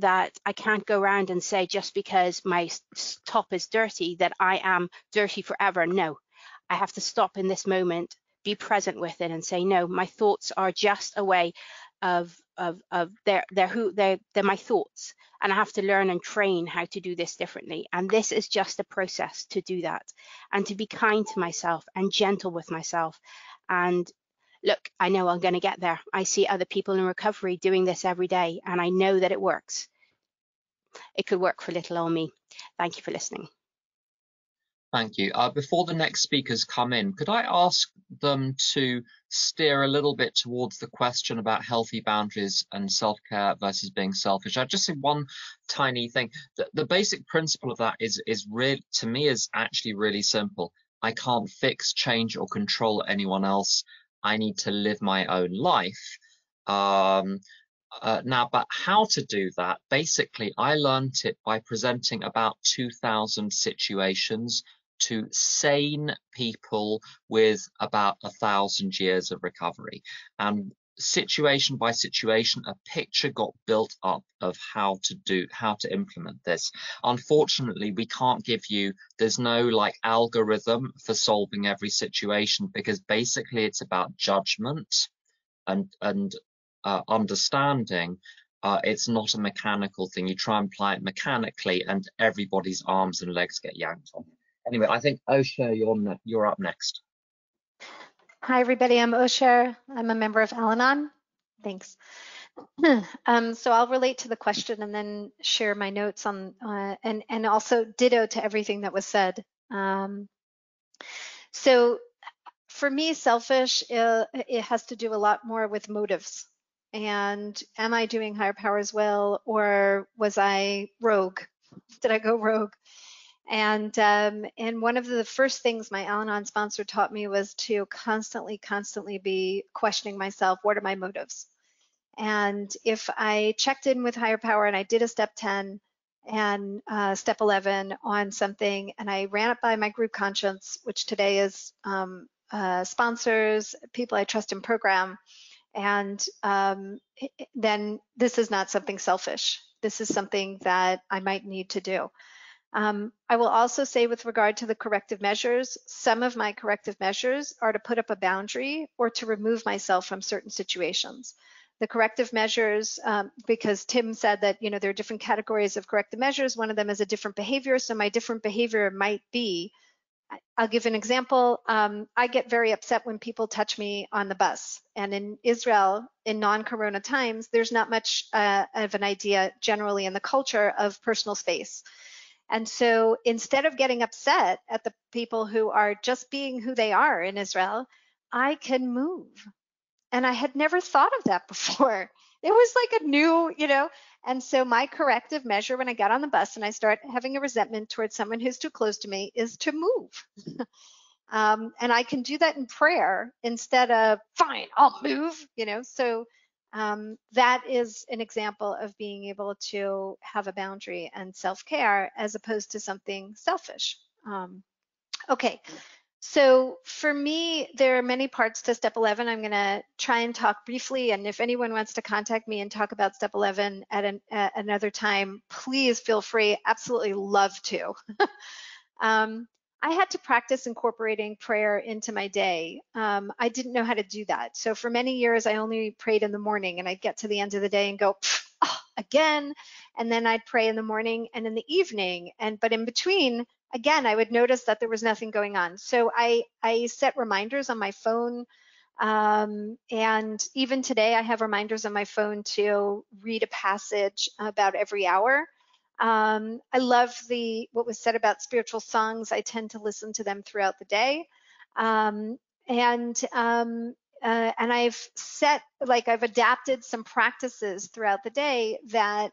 I can't go around and say just because my top is dirty that I am dirty forever. No, I have to stop in this moment, be present with it, and say, no, my thoughts are just a way of they're my thoughts, and I have to learn and train how to do this differently. And this is just a process to do that, and to be kind to myself and gentle with myself. And look, I know I'm going to get there. I see other people in recovery doing this every day, and I know that it works. It could work for little old me. Thank you for listening. Thank you. Before the next speakers come in, could I ask them to steer a little bit towards the question about healthy boundaries and self-care versus being selfish? I'd just say one tiny thing. The basic principle of that is really, to me, is actually really simple. I can't fix, change, or control anyone else. I need to live my own life. Now, but how to do that? Basically, I learned it by presenting about 2,000 situations to sane people with about 1,000 years of recovery. And situation by situation, a picture got built up of how to implement this. Unfortunately, we can't give you, there's no like algorithm for solving every situation, because basically it's about judgment and understanding. It's not a mechanical thing. You try and apply it mechanically and everybody's arms and legs get yanked off. Anyway, I think Osher, you're up next. Hi, everybody. I'm Osher. I'm a member of Al-Anon. Thanks. So I'll relate to the question and then share my notes on, and also ditto to everything that was said. So for me, selfish, it has to do a lot more with motives. And am I doing higher powers well, or was I rogue? Did I go rogue? And one of the first things my Al-Anon sponsor taught me was to constantly be questioning myself. What are my motives? And if I checked in with higher power and I did a step 10 and step 11 on something, and I ran it by my group conscience, which today is sponsors, people I trust in program, and then this is not something selfish. This is something that I might need to do. I will also say, with regard to the corrective measures, some of my corrective measures are to put up a boundary or to remove myself from certain situations. The corrective measures, because Tim said that, there are different categories of corrective measures. One of them is a different behavior. So my different behavior might be, I'll give an example. I get very upset when people touch me on the bus. And in Israel, in non-corona times, there's not much of an idea generally in the culture of personal space. And so instead of getting upset at the people who are just being who they are in Israel, I can move. And I had never thought of that before. It was like a new, and so my corrective measure when I got on the bus and I start having a resentment towards someone who's too close to me is to move. And I can do that in prayer instead of, fine, I'll move, so that is an example of being able to have a boundary and self-care as opposed to something selfish. Okay. So for me, there are many parts to step 11. I'm going to try and talk briefly. And if anyone wants to contact me and talk about step 11 at another time, please feel free. Absolutely love to. I had to practice incorporating prayer into my day. I didn't know how to do that. So for many years, I only prayed in the morning, and I'd get to the end of the day and go, again. And then I'd pray in the morning and in the evening. But in between, again, I would notice that there was nothing going on. So I set reminders on my phone. And even today, I have reminders on my phone to read a passage about every hour. I love what was said about spiritual songs. I tend to listen to them throughout the day. And I've I've adapted some practices throughout the day that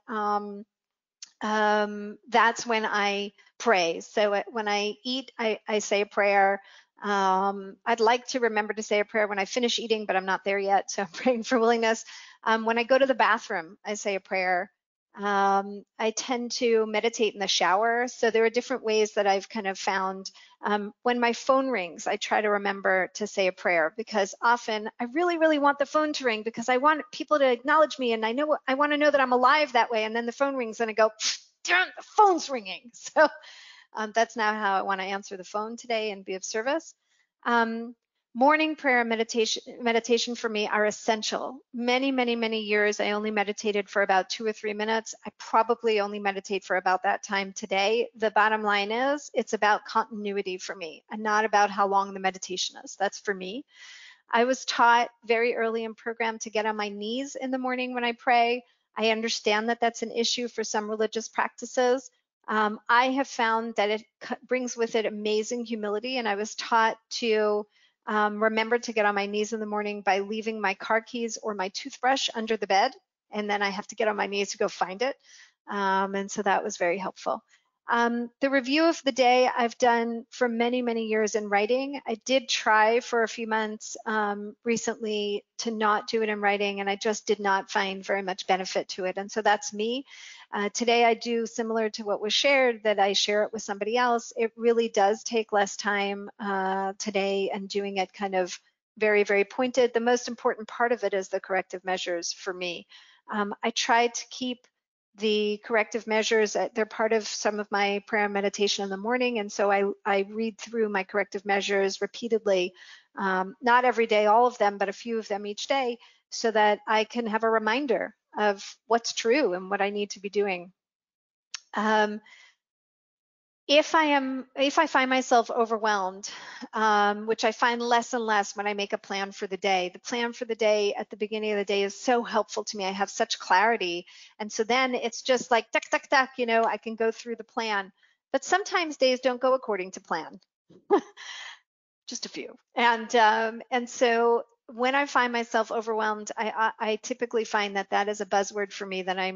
that's when I pray. So when I eat, I say a prayer. I'd like to remember to say a prayer when I finish eating, but I'm not there yet, so I'm praying for willingness. When I go to the bathroom, I say a prayer. I tend to meditate in the shower. So there are different ways that I've kind of found. When my phone rings, I try to remember to say a prayer, because often I really, really want the phone to ring because I want people to acknowledge me, and I want to know that I'm alive that way. And then the phone rings and I go, darn, the phone's ringing. So that's now how I want to answer the phone today and be of service. Morning prayer and meditation for me are essential. Many, many, many years, I only meditated for about 2 or 3 minutes. I probably only meditate for about that time today. The bottom line is it's about continuity for me and not about how long the meditation is. That's for me. I was taught very early in program to get on my knees in the morning when I pray. I understand that that's an issue for some religious practices. I have found that it brings with it amazing humility, and I was taught to remember to get on my knees in the morning by leaving my car keys or my toothbrush under the bed, and then I have to get on my knees to go find it. And so that was very helpful. The review of the day I've done for many, many years in writing. I did try for a few months recently to not do it in writing, and I just did not find very much benefit to it. And so that's me. Today I do similar to what was shared, that I share it with somebody else. It really does take less time today, and doing it kind of very, very pointed. The most important part of it is the corrective measures for me. I try to keep the corrective measures, they're part of some of my prayer and meditation in the morning, and so I read through my corrective measures repeatedly, not every day, all of them, but a few of them each day, so that I can have a reminder of what's true and what I need to be doing. If I find myself overwhelmed, which I find less and less when I make a plan for the day. The plan for the day at the beginning of the day is so helpful to me. I have such clarity. And so then it's just like, tuck, tuck, tuck, you know, I can go through the plan. But sometimes days don't go according to plan. Just a few. And so when I find myself overwhelmed, I typically find that that is a buzzword for me, that I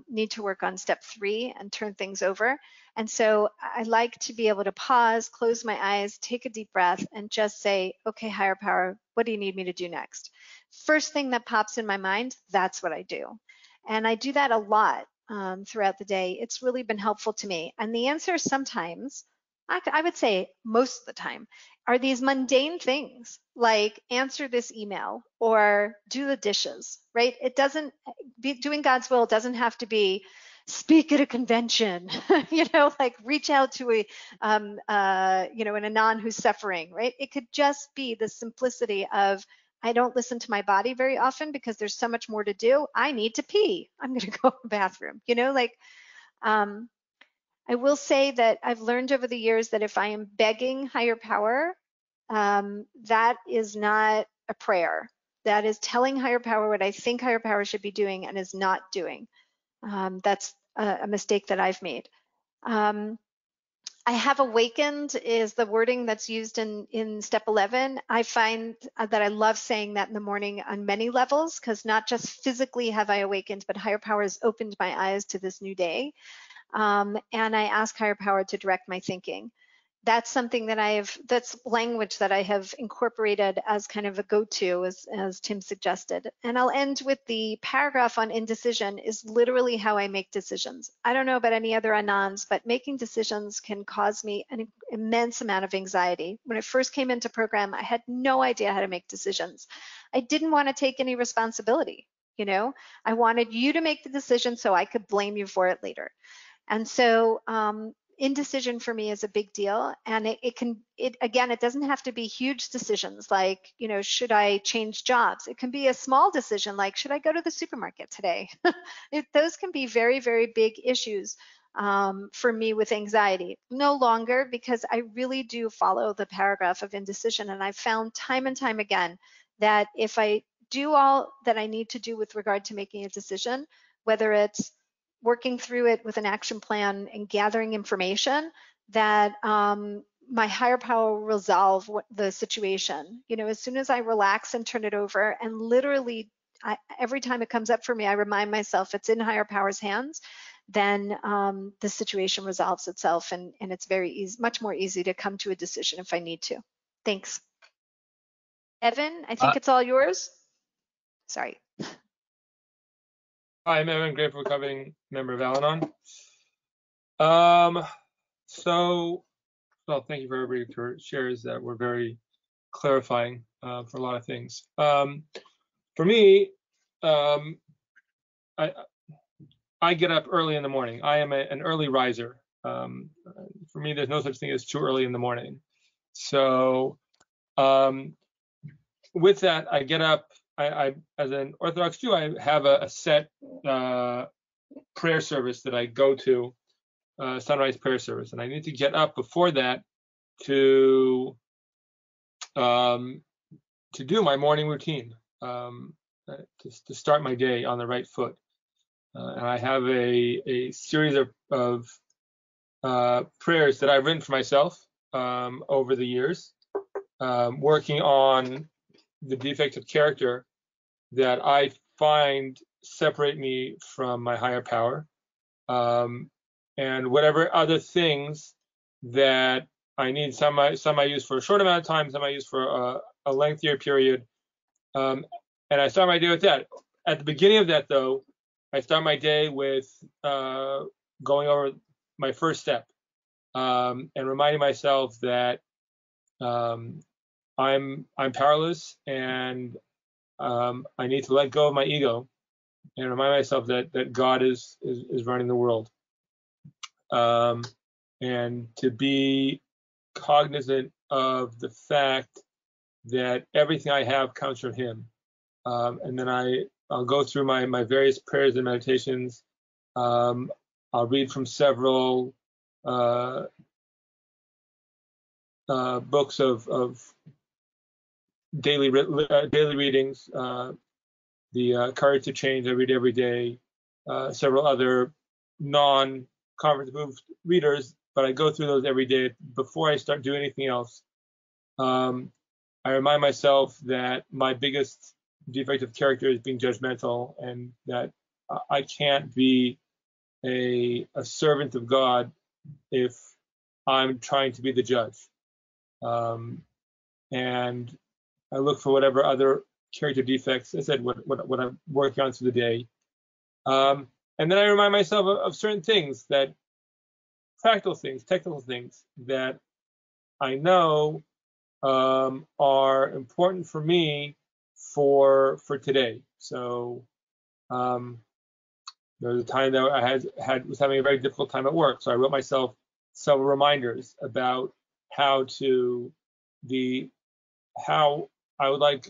need to work on step 3 and turn things over. And so I like to be able to pause, close my eyes, take a deep breath, and just say, okay, higher power, what do you need me to do next? First thing that pops in my mind, that's what I do. And I do that a lot throughout the day. It's really been helpful to me. And the answer sometimes, I would say most of the time, are these mundane things like answer this email or do the dishes, right? It doesn't, doing God's will doesn't have to be speak at a convention, you know, like reach out to a, you know, an Anon who's suffering, right? It could just be the simplicity of, I don't listen to my body very often because there's so much more to do. I need to pee. I'm going to go to the bathroom, you know, like, I will say that I've learned over the years that if I am begging higher power, that is not a prayer. That is telling higher power what I think higher power should be doing and is not doing. That's a mistake that I've made. I have awakened is the wording that's used in step 11. I find that I love saying that in the morning on many levels, because not just physically have I awakened, but higher power has opened my eyes to this new day. And I ask higher power to direct my thinking. That's something that that's language that I have incorporated as kind of a go-to, as Tim suggested. And I'll end with the paragraph on indecision is literally how I make decisions. I don't know about any other Anons, but making decisions can cause me an immense amount of anxiety. When I first came into program, I had no idea how to make decisions. I didn't want to take any responsibility. You know, I wanted you to make the decision so I could blame you for it later. And so indecision for me is a big deal. And it doesn't have to be huge decisions like, you know, should I change jobs? It can be a small decision like, should I go to the supermarket today? Those can be very, very big issues for me with anxiety. No longer, because I really do follow the paragraph of indecision. And I've found time and time again that if I do all that I need to do with regard to making a decision, whether it's working through it with an action plan and gathering information, that my higher power will resolve the situation. You know, as soon as I relax and turn it over, and literally every time it comes up for me, I remind myself it's in higher power's hands, then the situation resolves itself, and it's very easy, much more easy to come to a decision if I need to. Thanks. Evan, I think it's all yours. Sorry. Hi, I'm Evan, grateful recovering member of Al-Anon. Well, thank you for everybody for shares that were very clarifying for a lot of things. For me, I get up early in the morning. I am an early riser. For me, there's no such thing as too early in the morning. So with that, I get up. I as an Orthodox Jew, I have a set prayer service that I go to, sunrise prayer service, and I need to get up before that to do my morning routine, to start my day on the right foot. And I have a series of prayers that I've written for myself over the years, working on the defects of character that I find separate me from my higher power. and whatever other things that I need. Some I use for a short amount of time, some I use for a lengthier period. And I start my day with that. At the beginning of that, though, I start my day with going over my first step and reminding myself that I'm powerless, and I need to let go of my ego and remind myself that God is running the world, and to be cognizant of the fact that everything I have comes from Him. And then I'll go through my various prayers and meditations. I'll read from several books of daily readings. The Courage to Change I read every day. Several other non-conference moved readers, but I go through those every day before I start doing anything else. I remind myself that my biggest defect of character is being judgmental, and that I can't be a servant of God if I'm trying to be the judge. And I look for whatever other character defects, I said, what I'm working on through the day. And then I remind myself of certain things, that practical things, technical things that I know are important for me for today. So there was a time that I was having a very difficult time at work, so I wrote myself several reminders about how I would like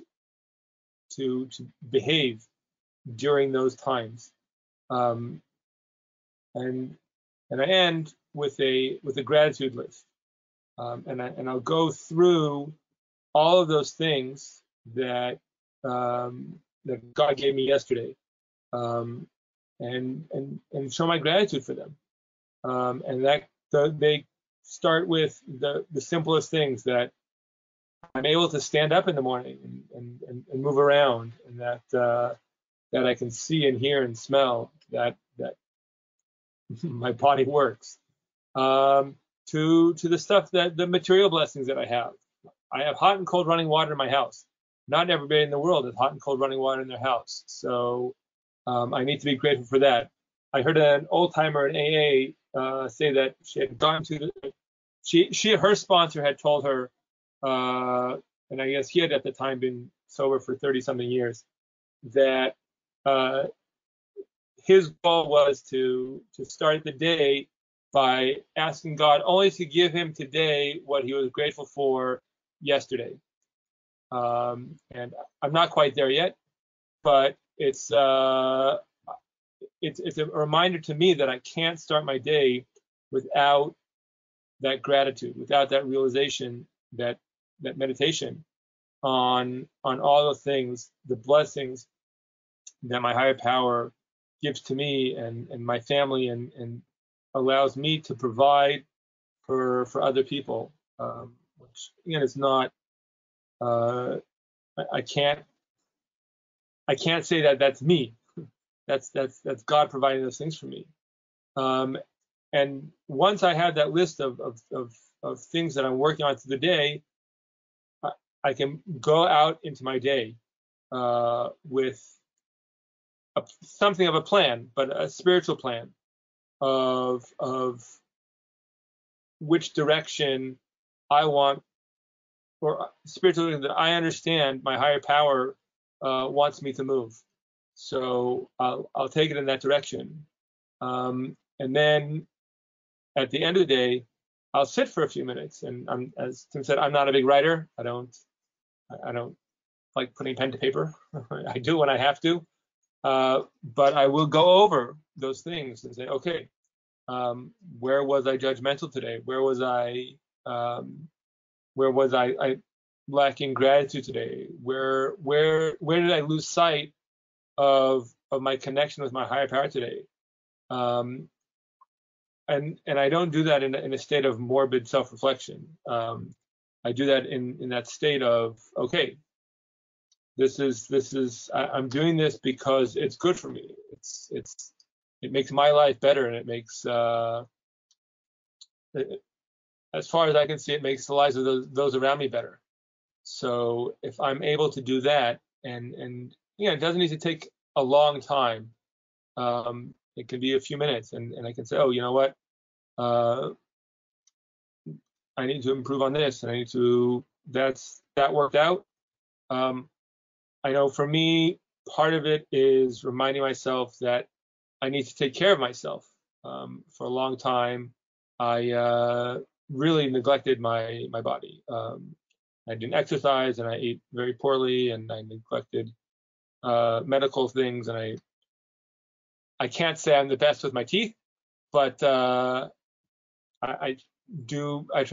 to behave during those times. And I end with a gratitude list, and I'll go through all of those things that that God gave me yesterday, and show my gratitude for them. And they start with the simplest things, that I'm able to stand up in the morning and move around, and that I can see and hear and smell, that my body works. To the stuff, that the material blessings that I have. I have hot and cold running water in my house. Not everybody in the world has hot and cold running water in their house, so I need to be grateful for that. I heard an old timer in AA say that she had gone to her sponsor had told her, and I guess he had at the time been sober for 30 something years, that his goal was to start the day by asking God only to give him today what he was grateful for yesterday. And I'm not quite there yet, but it's a reminder to me that I can't start my day without that gratitude, without that realization, that meditation on all the things, the blessings that my higher power gives to me and my family, and allows me to provide for other people, which again is not, I can't say that that's me. That's God providing those things for me. And once I have that list of things that I'm working on through the day, I can go out into my day with something of a plan, but a spiritual plan of which direction I want, or spiritually that I understand my higher power wants me to move. So I'll take it in that direction. And then at the end of the day, I'll sit for a few minutes. And as Tim said, I'm not a big writer. I don't like putting pen to paper. I do when I have to. But I will go over those things and say, okay, where was I judgmental today? Where was I lacking gratitude today? Where did I lose sight of my connection with my higher power today? And I don't do that in a state of morbid self-reflection. I do that in that state of, okay, I'm doing this because it's good for me. It makes my life better, and it makes as far as I can see, it makes the lives of those around me better. So if I'm able to do that, and it doesn't need to take a long time. It can be a few minutes, and I can say, oh, you know what? I need to improve on this, and I need to. That worked out. I know for me, part of it is reminding myself that I need to take care of myself. For a long time, I really neglected my body. I didn't exercise, and I ate very poorly, and I neglected medical things, and I can't say I'm the best with my teeth, but I try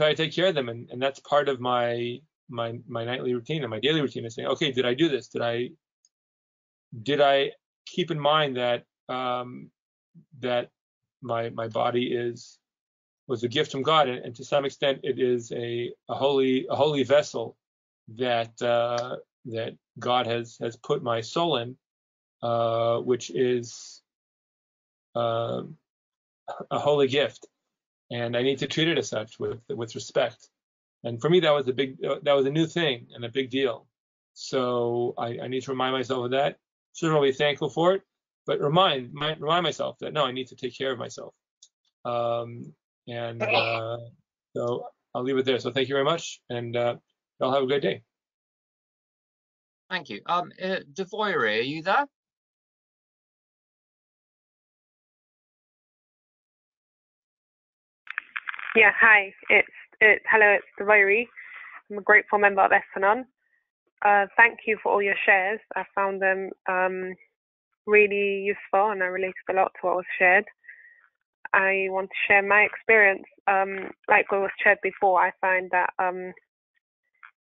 to take care of them, and that's part of my nightly routine and my daily routine is saying, okay, did I do this? Did I keep in mind that that my body was a gift from God, and to some extent it is a holy vessel that that God has put my soul in, which is a holy gift, and I need to treat it as such with respect. And for me, that was a new thing and a big deal. So I need to remind myself of that. Certainly be thankful for it, but remind myself that no, I need to take care of myself. So I'll leave it there. So thank you very much, and y'all have a good day. Thank you. Devoyre, are you there? Yeah, hi. Hello, it's Devoyre. I'm a grateful member of S-Anon. Thank you for all your shares. I found them really useful, and I related a lot to what was shared. I want to share my experience. Like what was shared before, I find that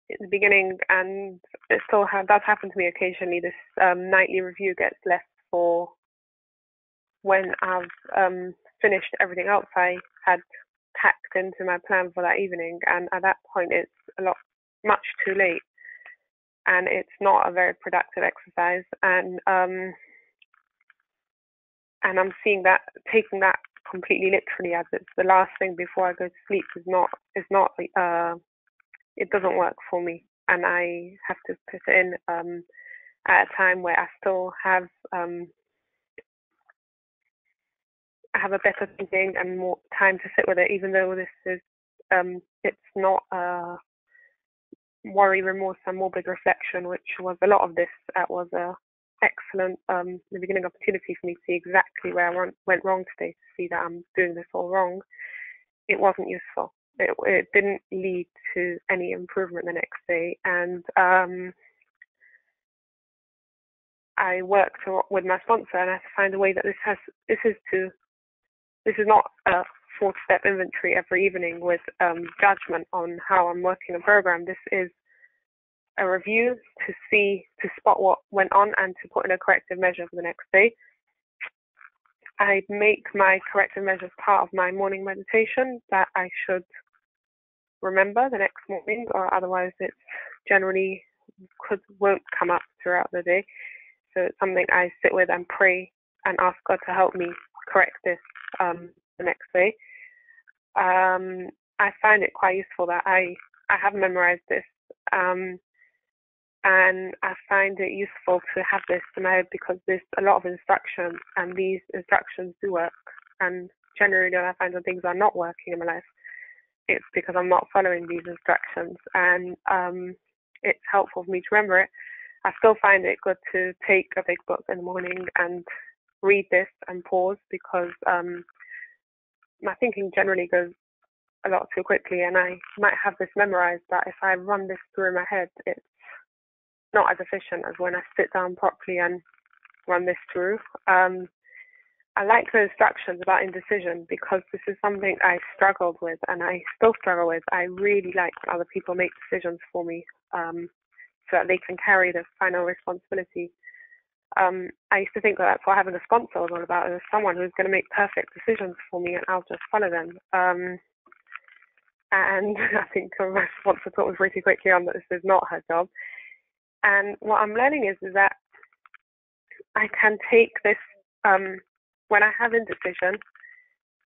in the beginning, and it still does happen to me occasionally, this nightly review gets left for when I've finished everything else I had packed into my plan for that evening, and at that point it's much too late, and it's not a very productive exercise, and I'm taking that completely literally, as it's the last thing before I go to sleep is not it doesn't work for me, and I have to put it in at a time where I still have I have a better thinking and more time to sit with it, even though this is it's not worry, remorse, and morbid reflection, which was a lot of this. That was a excellent the beginning opportunity for me to see exactly where I went wrong today, to see that I'm doing this all wrong. It wasn't useful. It didn't lead to any improvement the next day, and I worked with my sponsor, and I had to find a way that this is not a 4-step inventory every evening with judgment on how I'm working the program. This is a review to spot what went on and to put in a corrective measure for the next day. I make my corrective measures part of my morning meditation that I should remember the next morning, or otherwise it generally won't come up throughout the day. So it's something I sit with and pray and ask God to help me correct this the next day. I find it quite useful that I have memorized this, and I find it useful to have this in my head because there's a lot of instructions, and these instructions do work. And generally, when I find that things are not working in my life, it's because I'm not following these instructions, and it's helpful for me to remember it. I still find it good to take a big book in the morning and read this and pause, because my thinking generally goes a lot too quickly, and I might have this memorized, but if I run this through in my head, it's not as efficient as when I sit down properly and run this through. I like the instructions about indecision because this is something I struggled with, and I still struggle with. I really like when other people make decisions for me, so that they can carry the final responsibility. I used to think that that's what having a sponsor was all about. There's someone who's going to make perfect decisions for me, and I'll just follow them. And I think my sponsor taught me pretty quickly on that this is not her job. And what I'm learning is that I can take this, when I have indecision,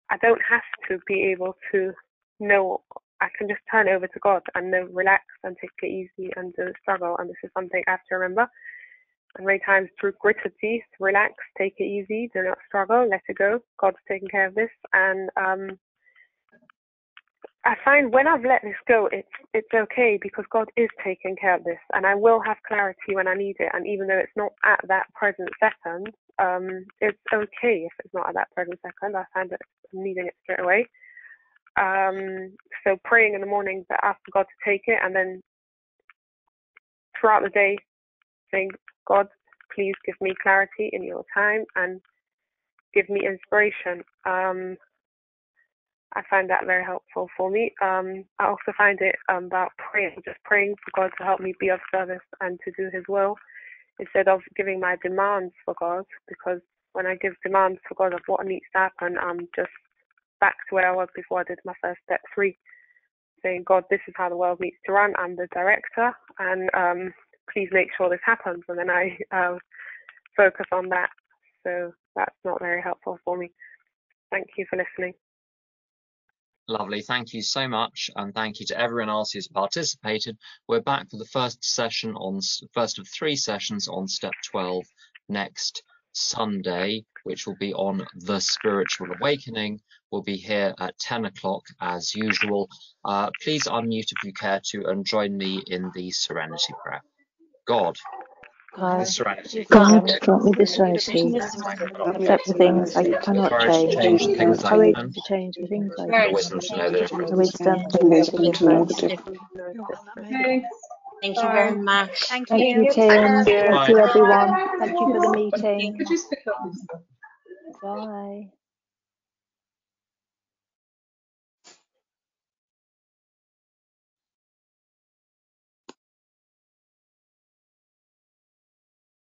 I don't have to be able to know I can just turn over to God and know, relax and take it easy and don't struggle. And this is something I have to remember. And many times through gritted teeth, relax, take it easy, do not struggle, let it go. God's taking care of this. And I find when I've let this go, it's okay because God is taking care of this, and I will have clarity when I need it. And even though it's not at that present second, it's okay if it's not at that present second. I find that I'm needing it straight away. So praying in the morning to ask God to take it, and then throughout the day saying, God, please give me clarity in your time and give me inspiration. I find that very helpful for me. I also find it about praying, just praying for God to help me be of service and to do his will instead of giving my demands for God, because when I give demands for God of what needs to happen, I'm just back to where I was before I did my first step 3, saying, God, this is how the world needs to run. I'm the director, and please make sure this happens. And then I focus on that. So that's not very helpful for me. Thank you for listening. Lovely, thank you so much, and thank you to everyone else who's participated. We're back for the first of 3 sessions on step 12 next Sunday, which will be on the spiritual awakening. We'll be here at 10 o'clock as usual. Please unmute if you care to and join me in the serenity prayer. God, the serenity. God, grant me the serenity to accept the things I cannot change, the courage can, to change the things I the can, wisdom to know the difference. the wisdom to know the difference. Thanks. Thank you very much. Thank Thank you. you, Tim. you. Thank you, everyone. Thank you for the meeting. Could you speak up? Bye.